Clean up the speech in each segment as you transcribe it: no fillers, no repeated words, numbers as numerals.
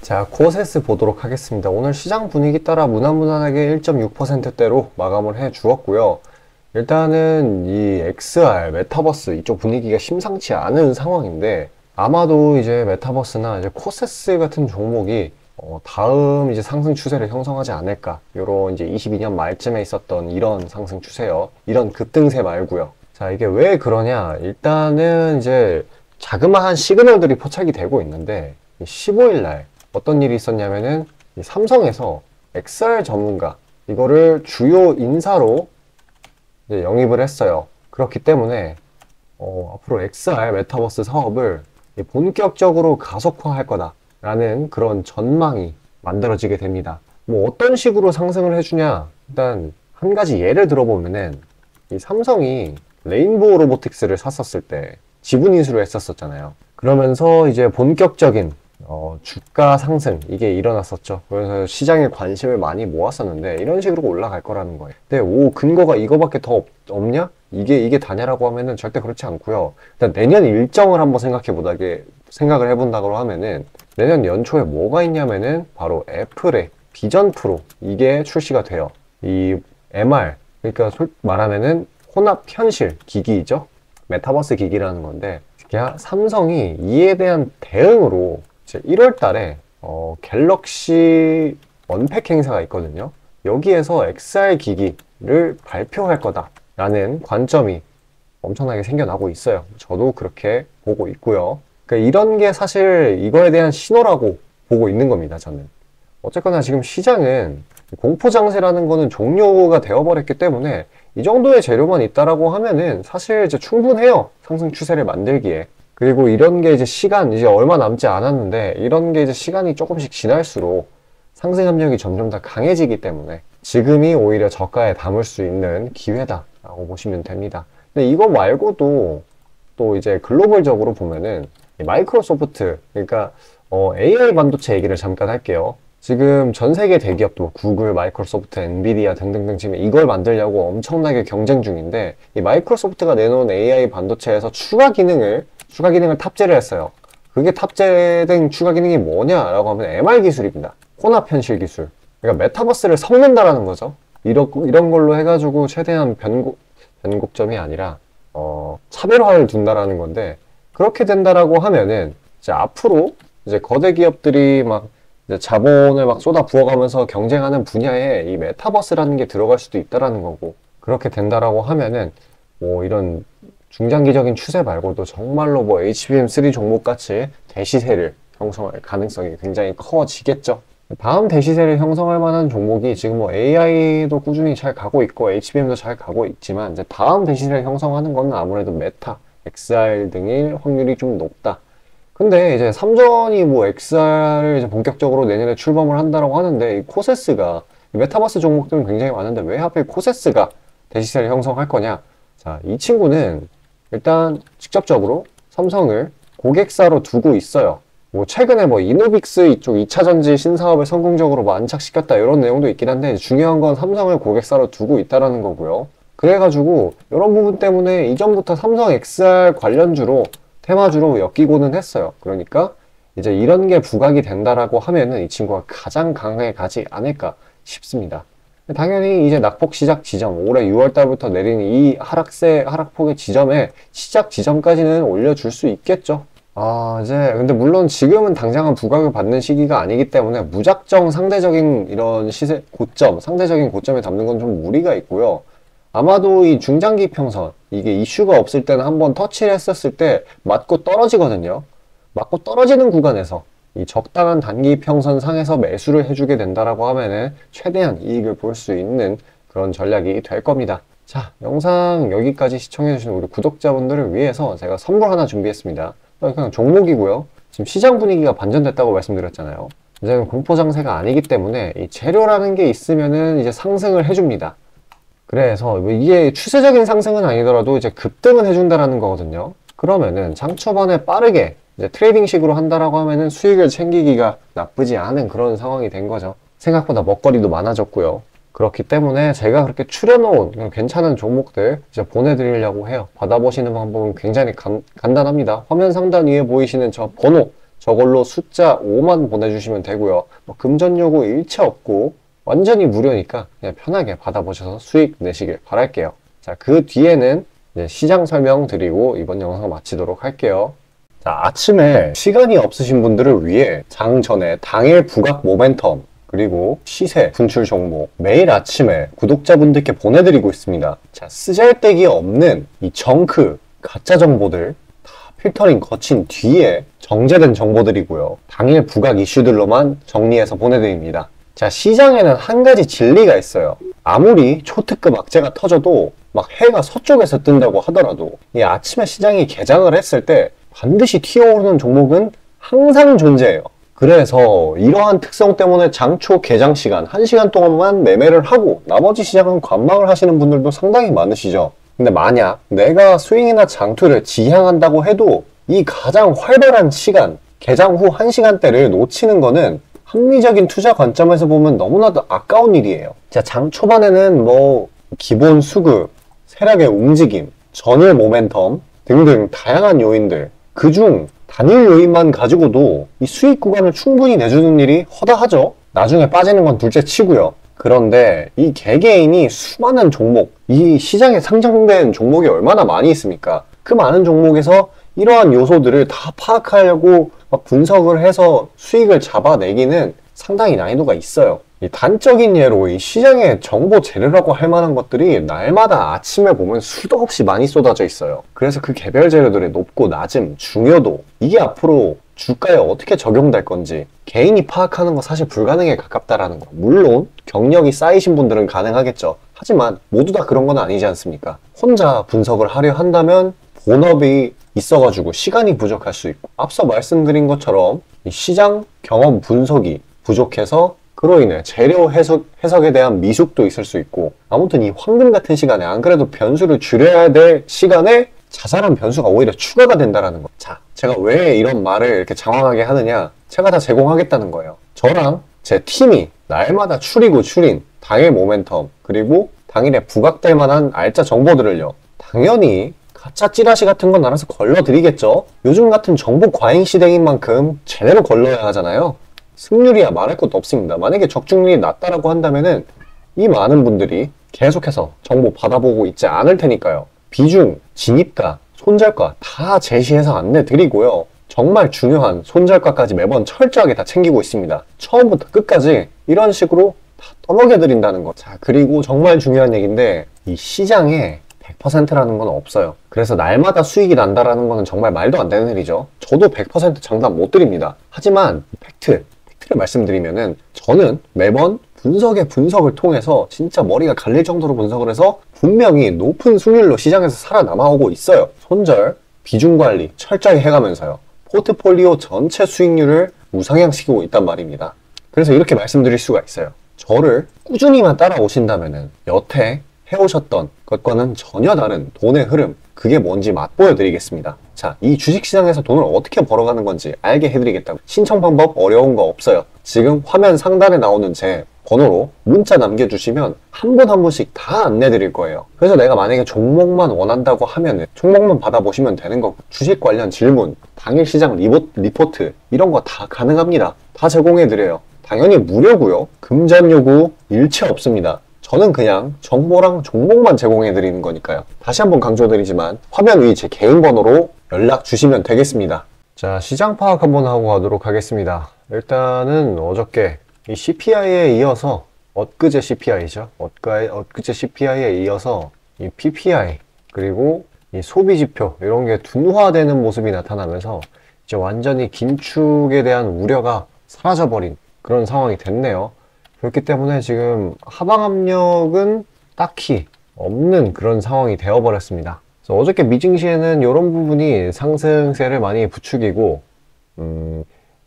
자, 코세스 보도록 하겠습니다. 오늘 시장 분위기 따라 무난무난하게 1.6%대로 마감을 해 주었고요. 일단은 이 XR, 메타버스 이쪽 분위기가 심상치 않은 상황인데, 아마도 이제 메타버스나 이제 코세스 같은 종목이 다음 이제 상승 추세를 형성하지 않을까. 요런 이제 22년 말쯤에 있었던 이런 상승 추세요. 이런 급등세 말고요. 자, 이게 왜 그러냐? 일단은 이제 자그마한 시그널들이 포착이 되고 있는데, 15일 날 어떤 일이 있었냐면은 삼성에서 XR 전문가 이거를 주요 인사로 이제 영입을 했어요. 그렇기 때문에 앞으로 XR 메타버스 사업을 본격적으로 가속화할 거다라는 그런 전망이 만들어지게 됩니다. 뭐 어떤 식으로 상승을 해주냐? 일단 한 가지 예를 들어보면은 이 삼성이 레인보우 로보틱스를 샀었을 때 지분 인수를 했었잖아요. 그러면서 이제 본격적인 주가 상승 이게 일어났었죠. 그래서 시장에 관심을 많이 모았었는데 이런 식으로 올라갈 거라는 거예요. 근데 근거가 이거밖에 더 없냐? 이게 다냐라고 하면은 절대 그렇지 않고요. 일단 내년 일정을 한번 생각을 해본다고 하면은 내년 연초에 뭐가 있냐면은 바로 애플의 비전 프로 이게 출시가 돼요. 이 MR 그러니까 말하면은 혼합 현실 기기죠. 메타버스 기기라는 건데 삼성이 이에 대한 대응으로 1월 달에 갤럭시 언팩 행사가 있거든요. 여기에서 XR 기기를 발표할 거다라는 관점이 엄청나게 생겨나고 있어요. 저도 그렇게 보고 있고요. 그러니까 이런 게 사실 이거에 대한 신호라고 보고 있는 겁니다, 저는. 어쨌거나 지금 시장은 공포장세라는 거는 종료가 되어버렸기 때문에 이 정도의 재료만 있다라고 하면은 사실 이제 충분해요. 상승 추세를 만들기에. 그리고 이런 게 이제 이제 얼마 남지 않았는데 이런 게 이제 시간이 조금씩 지날수록 상승 압력이 점점 더 강해지기 때문에 지금이 오히려 저가에 담을 수 있는 기회다라고 보시면 됩니다. 근데 이거 말고도 또 이제 글로벌적으로 보면은 마이크로소프트, 그러니까 AI 반도체 얘기를 잠깐 할게요. 지금 전 세계 대기업도 구글, 마이크로소프트, 엔비디아 등등등 지금 이걸 만들려고 엄청나게 경쟁 중인데 이 마이크로소프트가 내놓은 AI 반도체에서 추가 기능을 탑재를 했어요. 그게 탑재된 추가 기능이 뭐냐라고 하면 MR 기술입니다. 혼합 현실 기술. 그러니까 메타버스를 섞는다라는 거죠. 이런 걸로 해가지고 최대한 변곡점이 아니라 차별화를 둔다라는 건데 그렇게 된다라고 하면은 이제 앞으로 이제 거대 기업들이 막 이제 자본을 막 쏟아 부어가면서 경쟁하는 분야에 이 메타버스라는 게 들어갈 수도 있다라는 거고 그렇게 된다라고 하면은 뭐 이런 중장기적인 추세 말고도 정말로 뭐 HBM3 종목같이 대시세를 형성할 가능성이 굉장히 커지겠죠. 다음 대시세를 형성할 만한 종목이 지금 뭐 AI도 꾸준히 잘 가고 있고 HBM도 잘 가고 있지만 이제 다음 대시세를 형성하는 거는 아무래도 메타, XR 등일 확률이 좀 높다. 근데 이제 삼전이 뭐 XR을 이제 본격적으로 내년에 출범을 한다라고 하는데 이 코세스가 메타버스 종목들은 굉장히 많은데 왜 하필 코세스가 대시세를 형성할 거냐? 자, 이 친구는 일단 직접적으로 삼성을 고객사로 두고 있어요. 뭐 최근에 뭐 이노빅스 이쪽 2차전지 신사업을 성공적으로 뭐 안착시켰다 이런 내용도 있긴 한데 중요한 건 삼성을 고객사로 두고 있다라는 거고요. 그래가지고 이런 부분 때문에 이전부터 삼성 XR 관련주로 테마주로 엮이고는 했어요. 그러니까 이제 이런 게 부각이 된다라고 하면은 이 친구가 가장 강하게 가지 않을까 싶습니다. 당연히 이제 낙폭 시작 지점, 올해 6월 달부터 내린 이 하락폭의 지점에 시작 지점까지는 올려줄 수 있겠죠. 이제 근데 물론 지금은 당장은 부각을 받는 시기가 아니기 때문에 무작정 상대적인 이런 상대적인 고점에 담는 건 좀 무리가 있고요. 아마도 이 중장기 평선, 이게 이슈가 없을 때는 한번 터치를 했었을 때 맞고 떨어지거든요. 맞고 떨어지는 구간에서 이 적당한 단기 평선 상에서 매수를 해주게 된다라고 하면은 최대한 이익을 볼 수 있는 그런 전략이 될 겁니다. 자, 영상 여기까지 시청해주신 우리 구독자분들을 위해서 제가 선물 하나 준비했습니다. 그냥 종목이고요. 지금 시장 분위기가 반전됐다고 말씀드렸잖아요. 이제는 공포장세가 아니기 때문에 이 재료라는 게 있으면은 이제 상승을 해줍니다. 그래서 이게 추세적인 상승은 아니더라도 이제 급등은 해준다라는 거거든요. 그러면은 장 초반에 빠르게 이제 트레이딩식으로 한다라고 하면은 수익을 챙기기가 나쁘지 않은 그런 상황이 된 거죠. 생각보다 먹거리도 많아졌고요. 그렇기 때문에 제가 그렇게 추려놓은 괜찮은 종목들 이제 보내드리려고 해요. 받아보시는 방법은 굉장히 간단합니다. 화면 상단 위에 보이시는 저 번호 저걸로 숫자 5만 보내주시면 되고요. 뭐 금전 요구 일체 없고 완전히 무료니까 그냥 편하게 받아보셔서 수익 내시길 바랄게요. 자, 그 뒤에는 이제 시장 설명 드리고 이번 영상 마치도록 할게요. 자, 아침에 시간이 없으신 분들을 위해 장 전에 당일 부각 모멘텀 그리고 시세 분출 종목 매일 아침에 구독자분들께 보내드리고 있습니다. 자, 쓰잘데기 없는 이 정크 가짜 정보들 다 필터링 거친 뒤에 정제된 정보들이고요. 당일 부각 이슈들로만 정리해서 보내드립니다. 자, 시장에는 한 가지 진리가 있어요. 아무리 초특급 악재가 터져도 막 해가 서쪽에서 뜬다고 하더라도 이 아침에 시장이 개장을 했을 때 반드시 튀어오르는 종목은 항상 존재해요. 그래서 이러한 특성 때문에 장초 개장 시간 1시간 동안만 매매를 하고 나머지 시장은 관망을 하시는 분들도 상당히 많으시죠. 근데 만약 내가 스윙이나 장투를 지향한다고 해도 이 가장 활발한 시간, 개장 후 1시간대를 놓치는 거는 합리적인 투자 관점에서 보면 너무나도 아까운 일이에요. 자, 장 초반에는 뭐 기본 수급, 세력의 움직임, 전일 모멘텀 등등 다양한 요인들, 그중 단일 요인만 가지고도 이 수익 구간을 충분히 내주는 일이 허다하죠. 나중에 빠지는 건 둘째 치고요. 그런데 이 개개인이 수많은 종목, 이 시장에 상장된 종목이 얼마나 많이 있습니까? 그 많은 종목에서 이러한 요소들을 다 파악하려고 막 분석을 해서 수익을 잡아내기는 상당히 난이도가 있어요. 이 단적인 예로 이 시장의 정보 재료라고 할 만한 것들이 날마다 아침에 보면 수도 없이 많이 쏟아져 있어요. 그래서 그 개별 재료들의 높고 낮음, 중요도 이게 앞으로 주가에 어떻게 적용될 건지 개인이 파악하는 거 사실 불가능에 가깝다라는 거. 물론 경력이 쌓이신 분들은 가능하겠죠. 하지만 모두 다 그런 건 아니지 않습니까? 혼자 분석을 하려 한다면 본업이 있어가지고 시간이 부족할 수 있고 앞서 말씀드린 것처럼 이 시장 경험 분석이 부족해서 그로 인해 재료 해석에 대한 미숙도 있을 수 있고 아무튼 이 황금 같은 시간에 안 그래도 변수를 줄여야 될 시간에 자잘한 변수가 오히려 추가가 된다는 거. 자, 제가 왜 이런 말을 이렇게 장황하게 하느냐? 제가 다 제공하겠다는 거예요. 저랑 제 팀이 날마다 추리고 추린 당일 모멘텀 그리고 당일에 부각될 만한 알짜 정보들을요. 당연히 가짜 찌라시 같은 건 알아서 걸러드리겠죠. 요즘 같은 정보 과잉 시대인 만큼 제대로 걸러야 하잖아요. 승률이야 말할 것도 없습니다. 만약에 적중률이 낮다라고 한다면은 이 많은 분들이 계속해서 정보 받아보고 있지 않을 테니까요. 비중, 진입가, 손절가 다 제시해서 안내드리고요. 정말 중요한 손절가까지 매번 철저하게 다 챙기고 있습니다. 처음부터 끝까지 이런 식으로 다 떠먹여드린다는 거. 자, 그리고 정말 중요한 얘기인데 이 시장에 100%라는 건 없어요. 그래서 날마다 수익이 난다라는 거는 정말 말도 안 되는 일이죠. 저도 100% 장담 못 드립니다. 하지만 팩트를 말씀드리면은 저는 매번 분석을 통해서 진짜 머리가 갈릴 정도로 분석을 해서 분명히 높은 수익률로 시장에서 살아남아오고 있어요. 손절, 비중 관리 철저히 해가면서요. 포트폴리오 전체 수익률을 우상향시키고 있단 말입니다. 그래서 이렇게 말씀드릴 수가 있어요. 저를 꾸준히만 따라오신다면은 여태 해오셨던 것과는 전혀 다른 돈의 흐름, 그게 뭔지 맛보여 드리겠습니다. 자, 이 주식시장에서 돈을 어떻게 벌어가는 건지 알게 해드리겠다고. 신청 방법 어려운 거 없어요. 지금 화면 상단에 나오는 제 번호로 문자 남겨주시면 한 분 한 분씩 다 안내 드릴 거예요. 그래서 내가 만약에 종목만 원한다고 하면 종목만 받아보시면 되는 거고 주식 관련 질문, 당일 시장 리포트 이런 거 다 가능합니다. 다 제공해 드려요. 당연히 무료고요. 금전 요구 일체 없습니다. 저는 그냥 정보랑 종목만 제공해 드리는 거니까요. 다시 한번 강조드리지만 화면 위 제 개인 번호로 연락 주시면 되겠습니다. 자, 시장 파악 한번 하고 가도록 하겠습니다. 일단은 어저께 이 CPI에 이어서 엊그제 CPI죠. 엊그제 CPI에 이어서 이 PPI 그리고 이 소비지표 이런 게 둔화되는 모습이 나타나면서 이제 완전히 긴축에 대한 우려가 사라져버린 그런 상황이 됐네요. 그렇기 때문에 지금 하방 압력은 딱히 없는 그런 상황이 되어버렸습니다. 그래서 어저께 미증시에는 이런 부분이 상승세를 많이 부추기고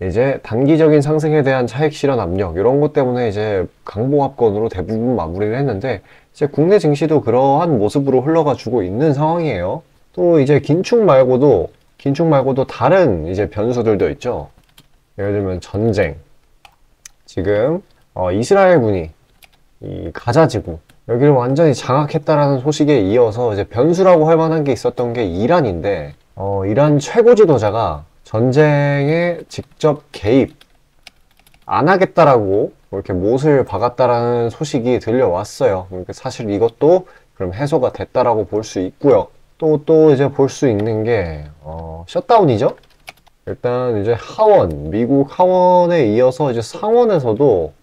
이제 단기적인 상승에 대한 차익 실현 압력 이런 것 때문에 이제 강보합권으로 대부분 마무리를 했는데 이제 국내 증시도 그러한 모습으로 흘러가지고 있는 상황이에요. 또 이제 긴축 말고도 다른 이제 변수들도 있죠. 예를 들면 전쟁, 지금 이스라엘군이 이 가자지구 여기를 완전히 장악했다라는 소식에 이어서 이제 변수라고 할 만한 게 있었던 게 이란인데 이란 최고 지도자가 전쟁에 직접 개입 안 하겠다라고 이렇게 못을 박았다라는 소식이 들려왔어요. 그러니까 사실 이것도 그럼 해소가 됐다라고 볼 수 있고요. 또 이제 볼 수 있는 게 셧다운이죠. 일단 이제 하원, 미국 하원에 이어서 이제 상원에서도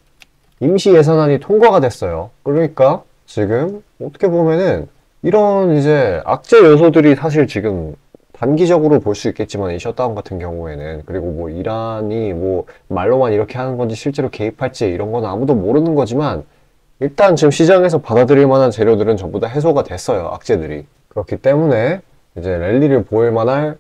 임시 예산안이 통과가 됐어요. 그러니까 지금 어떻게 보면은 이런 이제 악재 요소들이 사실 지금 단기적으로 볼 수 있겠지만 이 셧다운 같은 경우에는, 그리고 뭐 이란이 뭐 말로만 이렇게 하는 건지 실제로 개입할지 이런 건 아무도 모르는 거지만 일단 지금 시장에서 받아들일 만한 재료들은 전부 다 해소가 됐어요. 악재들이. 그렇기 때문에 이제 랠리를 보일 만할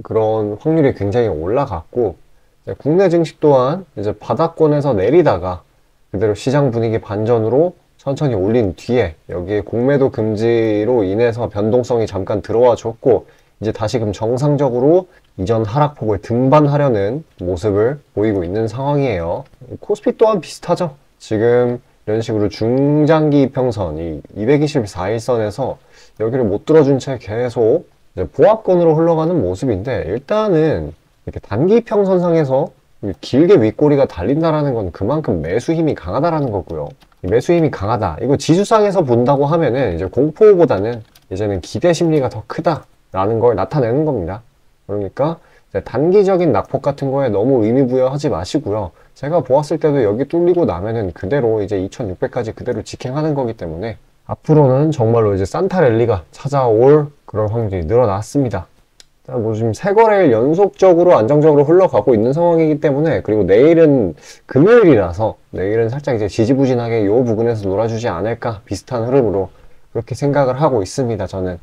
그런 확률이 굉장히 올라갔고, 이제 국내 증시 또한 이제 바닥권에서 내리다가 그대로 시장 분위기 반전으로 천천히 올린 뒤에 여기에 공매도 금지로 인해서 변동성이 잠깐 들어와 줬고, 이제 다시금 정상적으로 이전 하락폭을 등반하려는 모습을 보이고 있는 상황이에요. 코스피 또한 비슷하죠. 지금 이런 식으로 중장기 이평선, 이 224일선에서 여기를 못 들어준 채 계속 이제 보합권으로 흘러가는 모습인데, 일단은 이렇게 단기 이평선상에서 길게 윗꼬리가 달린다라는 건 그만큼 매수 힘이 강하다라는 거고요. 매수 힘이 강하다. 이거 지수상에서 본다고 하면은 이제 공포보다는 이제는 기대 심리가 더 크다라는 걸 나타내는 겁니다. 그러니까 이제 단기적인 낙폭 같은 거에 너무 의미 부여하지 마시고요. 제가 보았을 때도 여기 뚫리고 나면은 그대로 이제 2600까지 그대로 직행하는 거기 때문에 앞으로는 정말로 이제 산타 랠리가 찾아올 그런 확률이 늘어났습니다. 자, 뭐 지금 세 거래일 연속적으로 안정적으로 흘러가고 있는 상황이기 때문에, 그리고 내일은 금요일이라서 내일은 살짝 이제 지지부진하게 요 부근에서 놀아주지 않을까, 비슷한 흐름으로 그렇게 생각을 하고 있습니다. 저는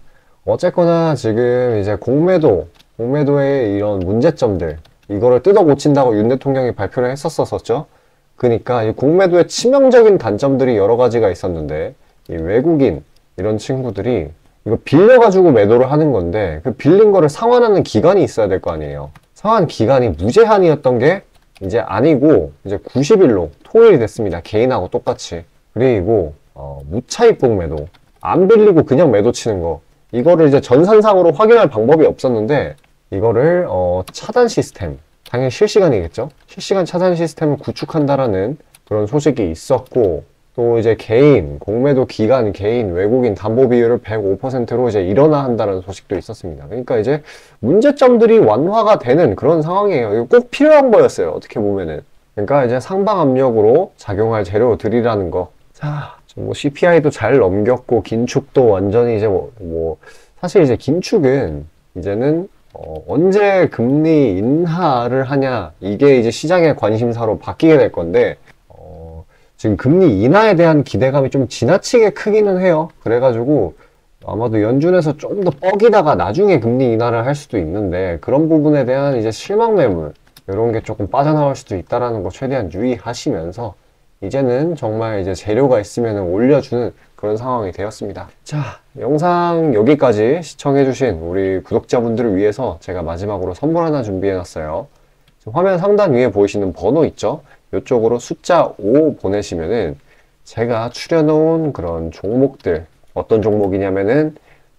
어쨌거나 지금 이제 공매도의 이런 문제점들, 이거를 뜯어 고친다고 윤 대통령이 발표를 했었었죠. 그러니까 이 공매도의 치명적인 단점들이 여러 가지가 있었는데, 이 외국인 이런 친구들이 이거 빌려가지고 매도를 하는 건데, 그 빌린 거를 상환하는 기간이 있어야 될 거 아니에요. 상환 기간이 무제한이었던 게 이제 아니고 이제 90일로 통일이 됐습니다. 개인하고 똑같이. 그리고 무차익 매도, 안 빌리고 그냥 매도 치는 거, 이거를 이제 전산상으로 확인할 방법이 없었는데 이거를 차단 시스템, 당연히 실시간이겠죠. 실시간 차단 시스템을 구축한다라는 그런 소식이 있었고, 또 이제 개인, 공매도 기간 개인 외국인 담보 비율을 105%로 이제 일원화한다는 소식도 있었습니다. 그러니까 이제 문제점들이 완화가 되는 그런 상황이에요. 이거 꼭 필요한 거였어요. 어떻게 보면은. 그러니까 이제 상방 압력으로 작용할 재료들이라는 거. 자, 뭐 CPI도 잘 넘겼고, 긴축도 완전히 이제 사실 이제 긴축은 이제는 언제 금리 인하를 하냐, 이게 이제 시장의 관심사로 바뀌게 될 건데, 지금 금리 인하에 대한 기대감이 좀 지나치게 크기는 해요. 그래가지고 아마도 연준에서 좀 더 뻐기다가 나중에 금리 인하를 할 수도 있는데, 그런 부분에 대한 이제 실망 매물, 이런 게 조금 빠져나올 수도 있다라는 거 최대한 유의하시면서 이제는 정말 이제 재료가 있으면 올려주는 그런 상황이 되었습니다. 자, 영상 여기까지 시청해주신 우리 구독자분들을 위해서 제가 마지막으로 선물 하나 준비해놨어요. 화면 상단 위에 보이시는 번호 있죠? 이쪽으로 숫자 5 보내시면은 제가 추려놓은 그런 종목들, 어떤 종목이냐면은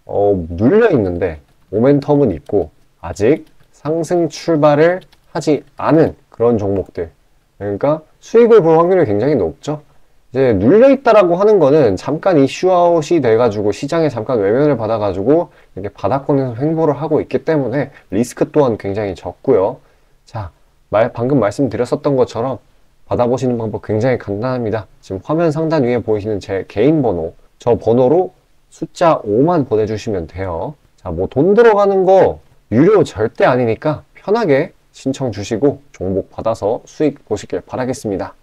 눌려 있는데 모멘텀은 있고 아직 상승 출발을 하지 않은 그런 종목들, 그러니까 수익을 볼 확률이 굉장히 높죠. 이제 눌려 있다라고 하는 거는 잠깐 이슈아웃이 돼가지고 시장에 잠깐 외면을 받아가지고 이렇게 바닥권에서 횡보를 하고 있기 때문에 리스크 또한 굉장히 적고요. 자, 방금 말씀드렸었던 것처럼 받아보시는 방법 굉장히 간단합니다. 지금 화면 상단 위에 보이시는 제 개인 번호, 저 번호로 숫자 5만 보내주시면 돼요. 자, 뭐 돈 들어가는 거 유료 절대 아니니까 편하게 신청 주시고 종목 받아서 수익 보시길 바라겠습니다.